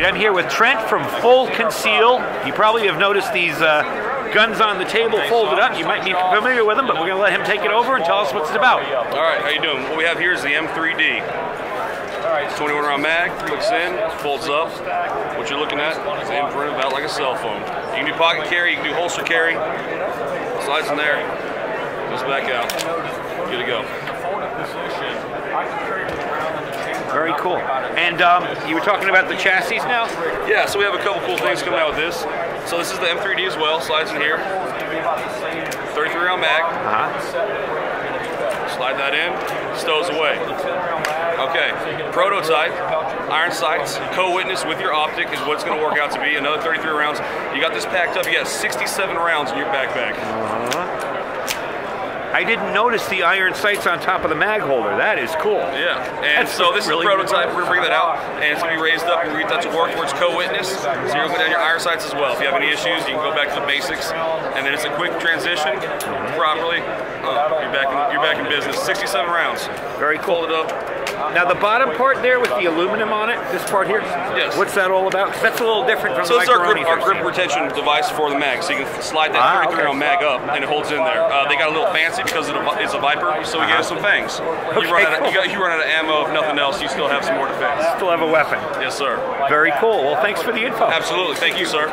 I'm here with Trent from Full Conceal. You probably have noticed these guns on the table folded up. You might be familiar with them, but we're going to let him take it over and tell us what it's about. All right, how you doing? What we have here is the M3D. It's 21 round mag, clicks in, folds up. What you're looking at is the imprint about like a cell phone. You can do pocket carry, you can do holster carry. Slides in there, goes back out. Good to go. Very cool. And you were talking about the chassis now? Yeah, so we have a couple cool things coming out with this. So this is the M3D as well, slides in here. 33 round mag. Slide that in, stows away. Okay, prototype, iron sights, co-witness with your optic is what it's going to work out to be. Another 33 rounds. You got this packed up, you got 67 rounds in your backpack. I didn't notice the iron sights on top of the mag holder. That is cool. Yeah, and so this really is a prototype. We're going to bring that out, and it's going to be raised up. We're going to get that to work towards co-witness. So you're going to go down your iron sights as well. If you have any issues, you can go back to the basics. And then it's a quick transition properly. You're back in business. 67 rounds. Very cool. Fold it up. Now the bottom part there with the aluminum on it, this part here, yes. What's that all about? 'Cause that's a little different from so the it's our grip retention device for the mag. So you can slide that 33 round mag up and it holds in there. They got a little fancy because it's a Viper, so we gave us some fangs. You run out of ammo, if nothing else, you still have some more defense. Still have a weapon. Yes, sir. Very cool. Well, thanks for the info. Absolutely. Thank you, sir.